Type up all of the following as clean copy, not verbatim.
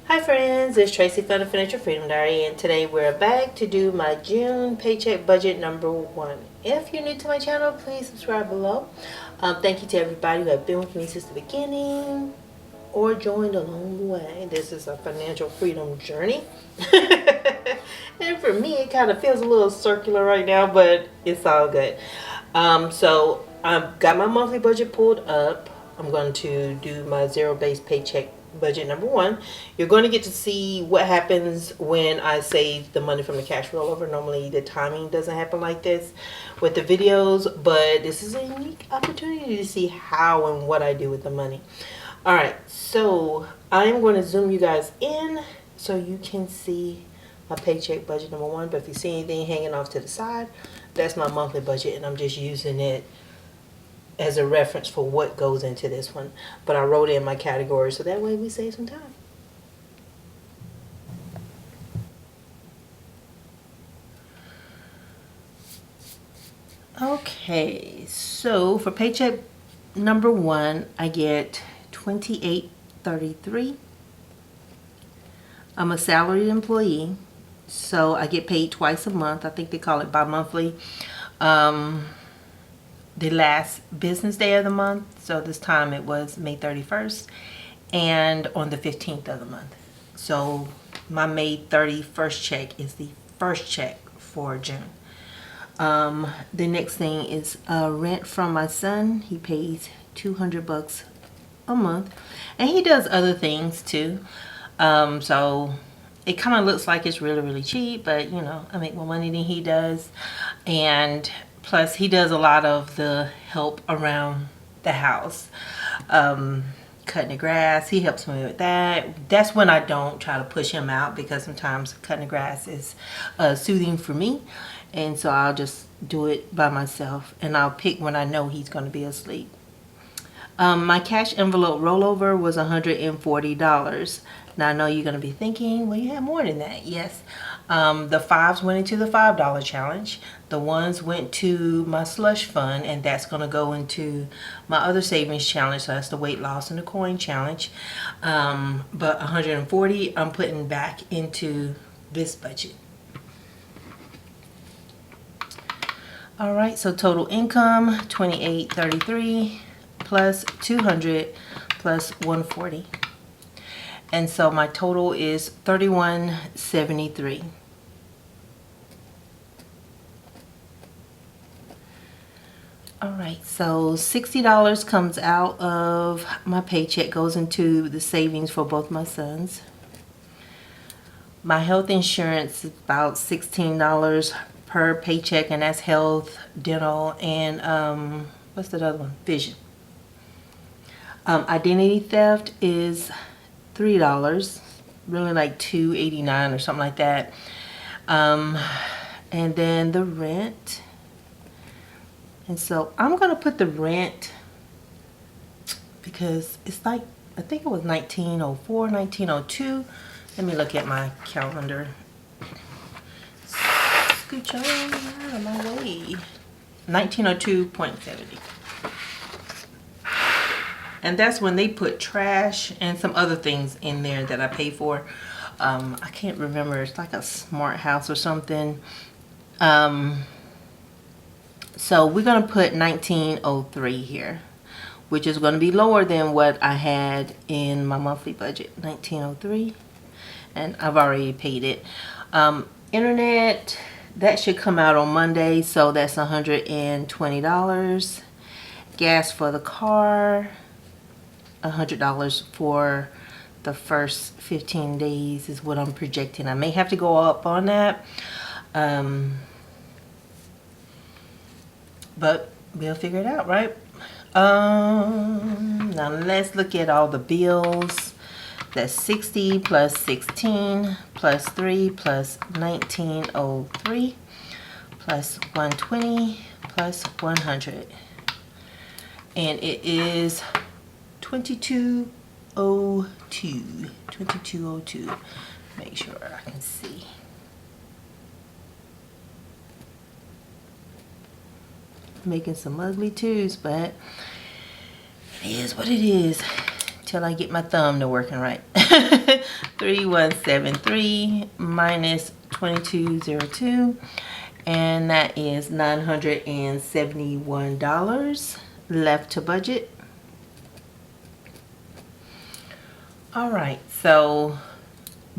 Hi friends, it's Tracy from the Financial Freedom Diary, and today we're back to do my June paycheck budget number 1. If you're new to my channel, please subscribe below. Thank you to everybody who have been with me since the beginning or joined along the way. This is a financial freedom journey. And for me, it kind of feels a little circular right now, but it's all good. So I've got my monthly budget pulled up. I'm going to do my zero-based paycheck budget number 1. You're going to get to see what happens when I save the money from the cash rollover. Normally the timing doesn't happen like this with the videos, but this is a unique opportunity to see how and what I do with the money. Alright, so I'm going to zoom you guys in so you can see my paycheck budget number 1. But if you see anything hanging off to the side, that's my monthly budget, and I'm just using it as a reference for what goes into this one. But I wrote in my categories so that way we save some time. Okay, so for paycheck number 1, I get $28.33. I'm a salaried employee, so I get paid twice a month. I think they call it bi-monthly. The last business day of the month, so this time it was May 31st, and on the 15th of the month. So my May 31st check is the first check for June. The next thing is rent from my son. He pays $200 a month, and he does other things too. So it kind of looks like it's really cheap, but you know, I make more money than he does, and plus he does a lot of the help around the house, cutting the grass. He helps me with that. That's when I don't try to push him out, because sometimes cutting the grass is soothing for me, and so I'll just do it by myself, and I'll pick when I know he's going to be asleep. My cash envelope rollover was $140. Now I know you're going to be thinking, well, you have more than that. Yes. The 5s went into the $5 challenge. The 1s went to my slush fund, and that's going to go into my other savings challenge. So that's the weight loss and the coin challenge. But $140 I'm putting back into this budget. All right, so total income $28.33 plus $200 plus $140. And so my total is $31.73. All right, so $60 comes out of my paycheck, goes into the savings for both my sons. My health insurance is about $16 per paycheck, and that's health, dental, and what's that other one? Vision. Identity theft is $3, really like $2.89 or something like that. And then the rent, and so I'm gonna put the rent because it's like, I think it was 1904, 1902. Let me look at my calendar. Scooch on out of my way. 1902.70. And that's when they put trash and some other things in there that I pay for. I can't remember. It's like a smart house or something. So we're going to put 1903 here, which is going to be lower than what I had in my monthly budget. 1903. And I've already paid it. Internet, that should come out on Monday. So that's $120. Gas for the car, $100 for the first 15 days is what I'm projecting. I may have to go up on that, but we'll figure it out, right? Now let's look at all the bills. That's 60 plus 16 plus 3 plus 1903 plus 120 plus 100. And it is 2202. 2202. Make sure I can see. Making some ugly twos, but it is what it is. until I get my thumb to working right. 3173 minus 2202, and that is $971 left to budget. All right, so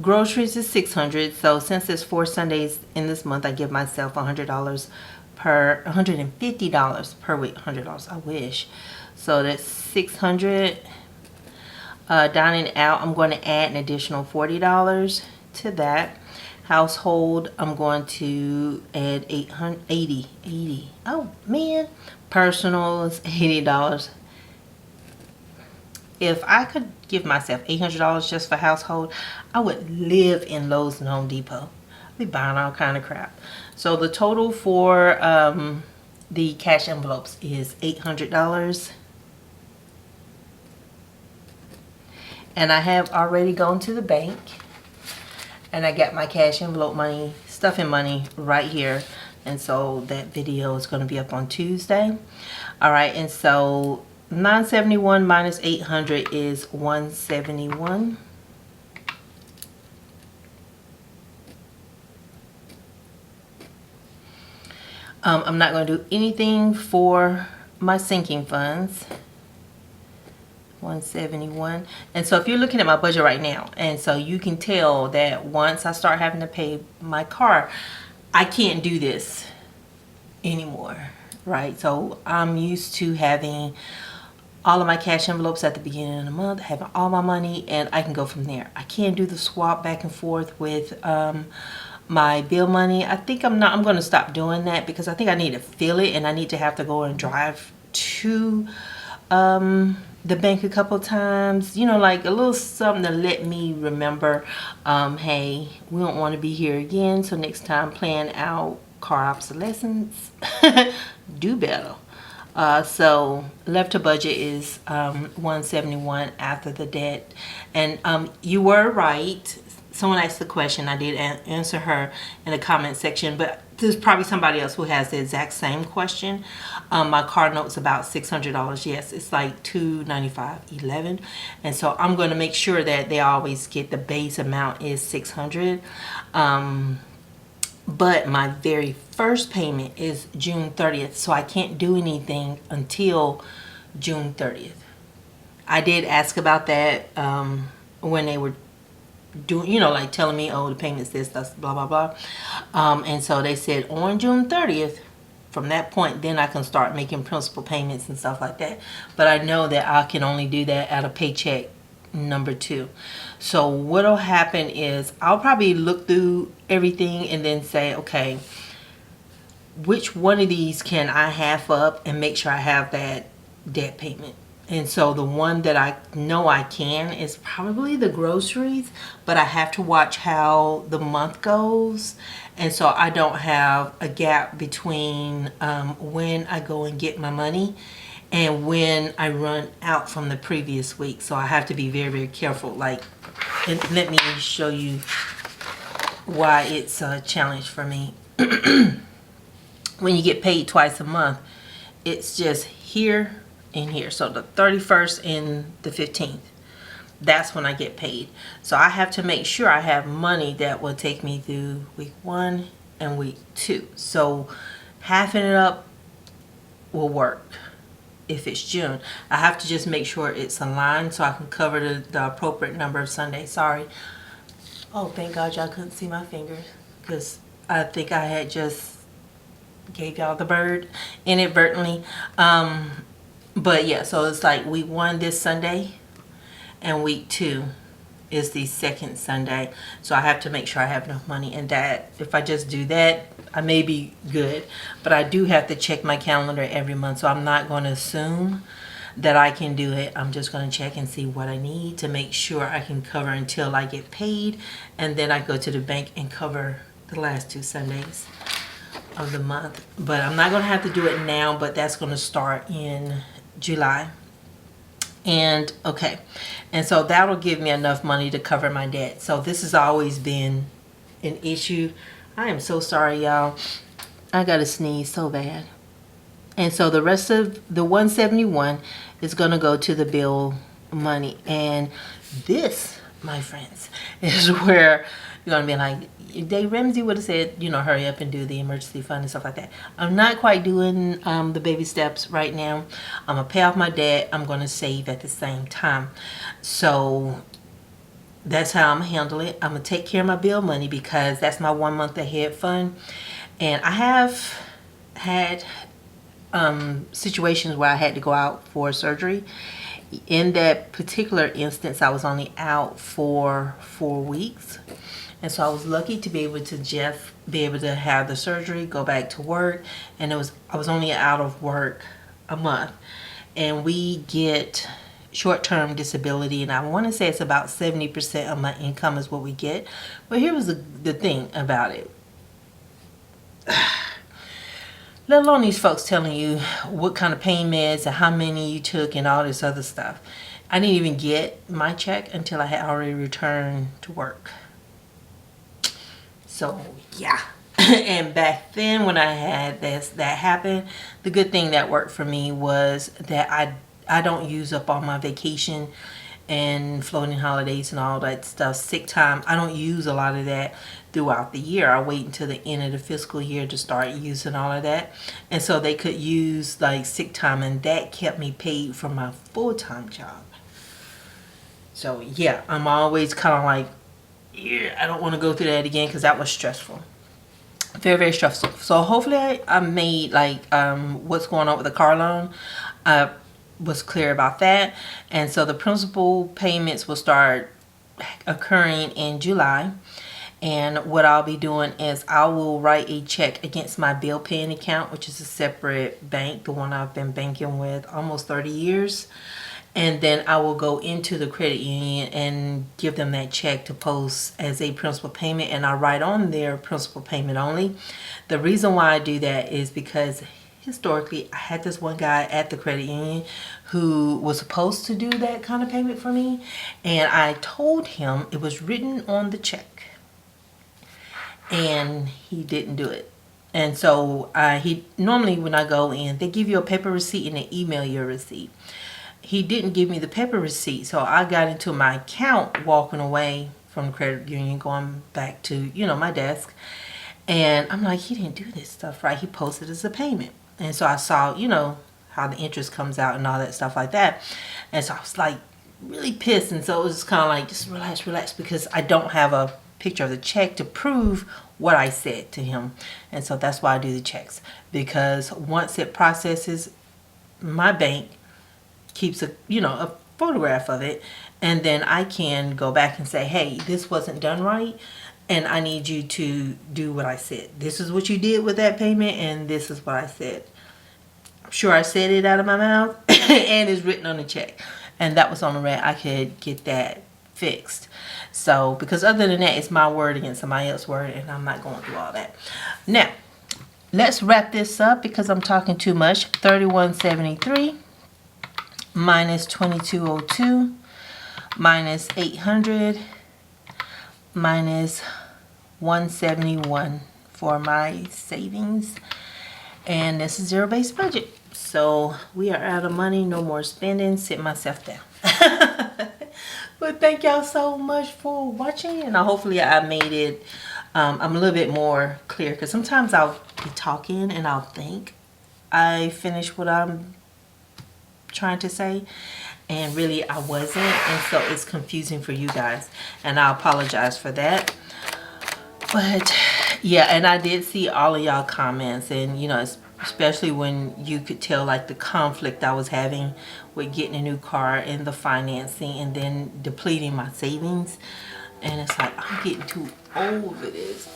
groceries is $600. So since there's 4 Sundays in this month, I give myself $150 per week. $100, I wish. So that's $600. Dining out, I'm going to add an additional $40 to that. Household, I'm going to add 80. Oh man, personal is $80. If I could give myself $800 just for household, I would live in Lowe's and Home Depot. I'd be buying all kind of crap. So the total for the cash envelopes is $800. And I have already gone to the bank, and I got my cash envelope money, stuffing money right here. And so that video is going to be up on Tuesday. All right, and so 971 minus 800 is 171. I'm not going to do anything for my sinking funds. 171. And so if you're looking at my budget right now, and so you can tell that once I start having to pay my car, I can't do this anymore, right? So I'm used to having all of my cash envelopes at the beginning of the month, having all my money, and I can go from there. I can't do the swap back and forth with my bill money. I think I'm going to stop doing that, because I think I need to feel it, and I need to have to go and drive to the bank a couple times, you know, like a little something to let me remember, hey, we don't want to be here again, so next time plan out car obsolescence. Do better. So left to budget is 171 after the debt. And you were right. Someone asked the question. I did answer her in the comment section, but there's probably somebody else who has the exact same question. My car note's about $600. Yes, it's like $295.11, and so I'm going to make sure that they always get the base amount is $600. But my very first payment is June 30th, so I can't do anything until June 30th. I did ask about that when they were doing, you know, like telling me, oh, the payment's this, that's blah, blah, blah. And so they said on June 30th, from that point, then I can start making principal payments and stuff like that. But I know that I can only do that out of paycheck number 2. So what'll happen is I'll probably look through everything and then say, okay, which one of these can I half up and make sure I have that debt payment? And so the one that I know I can is probably the groceries, but I have to watch how the month goes. And so I don't have a gap between when I go and get my money and when I run out from the previous week. So I have to be very, very careful. Like, and let me show you why it's a challenge for me. When you get paid twice a month, it's just here and here. So the 31st and the 15th, that's when I get paid. So I have to make sure I have money that will take me through week 1 and week 2. So halving it up will work. If it's June, I have to just make sure it's aligned so I can cover the appropriate number of Sundays. Sorry. Oh, thank God y'all couldn't see my fingers, because I think I had just gave y'all the bird inadvertently. But yeah, so it's like week 1 this Sunday, and week 2 is the second Sunday. So I have to make sure I have enough money, and that if I just do that, I may be good. But I do have to check my calendar every month, so I'm not going to assume that I can do it. I'm just going to check and see what I need to make sure I can cover until I get paid, and then I go to the bank and cover the last 2 Sundays of the month. But I'm not going to have to do it now, but that's going to start in July. And okay, and so that'll give me enough money to cover my debt. So this has always been an issue. I am so sorry, y'all. I gotta sneeze so bad. And so the rest of the 171 is gonna go to the bill money. And this, my friends, is where you're gonna be like, Dave Ramsey would have said, you know, hurry up and do the emergency fund and stuff like that. I'm not quite doing the baby steps right now. I'm gonna pay off my debt. I'm gonna save at the same time. So that's how I'm gonna handle it. I'm gonna take care of my bill money because that's my 1 month ahead fund. And I have had situations where I had to go out for surgery. In that particular instance, I was only out for 4 weeks. And so I was lucky to be able to be able to have the surgery, go back to work. And I was only out of work a month. And we get short-term disability, and I want to say it's about 70% of my income is what we get. But here was the thing about it. Let alone these folks telling you what kind of pain meds and how many you took and all this other stuff. I didn't even get my check until I had already returned to work. So yeah. And back then when I had that happen, the good thing that worked for me was that I don't use up all my vacation and floating holidays and all that stuff. Sick time, I don't use a lot of that throughout the year. I wait until the end of the fiscal year to start using all of that. And so they could use like sick time, and that kept me paid from my full-time job. So yeah, I'm always kind of like, yeah, I don't want to go through that again because that was stressful. Very, very stressful. So hopefully I made like what's going on with the car loan. Was clear about that. And so the principal payments will start occurring in July. And what I'll be doing is I will write a check against my bill paying account, which is a separate bank, the one I've been banking with almost 30 years. And then I will go into the credit union and give them that check to post as a principal payment, and I write on their principal payment only. The reason why I do that is because historically I had this one guy at the credit union who was supposed to do that kind of payment for me, and I told him it was written on the check and he didn't do it. And so he normally, when I go in, they give you a paper receipt and they email you a receipt. He didn't give me the paper receipt, so I got into my account walking away from the credit union, going back to, you know, my desk, and I'm like, he didn't do this stuff right. He posted as a payment. And so I saw, you know, how the interest comes out and all that stuff like that. And so I was like really pissed. And so it was just kind of like, just relax, because I don't have a picture of the check to prove what I said to him. And so that's why I do the checks, because once it processes, my bank keeps a, you know, a photograph of it, and then I can go back and say, hey, this wasn't done right, and I need you to do what I said. This is what you did with that payment, and this is what I said. I'm sure I said it out of my mouth and it's written on the check, and that was on the red. I could get that fixed. So because other than that, it's my word against somebody else's word, and I'm not going through all that. Now let's wrap this up because I'm talking too much. 3173 minus 2202 minus 800 minus 171 for my savings, and this is zero-based budget. So we are out of money, no more spending. Sit myself down. But thank y'all so much for watching, and hopefully I made it I'm a little bit more clear, because sometimes I'll be talking and I'll think I finished what I'm trying to say, and really I wasn't, and so it's confusing for you guys, and I apologize for that. But yeah, and I did see all of y'all comments, and you know, especially when you could tell like the conflict I was having with getting a new car and the financing and then depleting my savings. And it's like, I'm getting too old for this.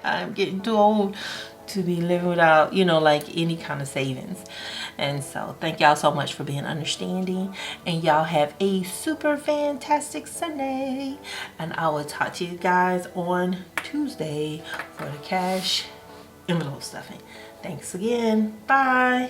I'm getting too old to be living without, you know, like any kind of savings. And so thank y'all so much for being understanding, and y'all have a super fantastic Sunday, and I will talk to you guys on Tuesday for the cash envelope stuffing. Thanks again. Bye.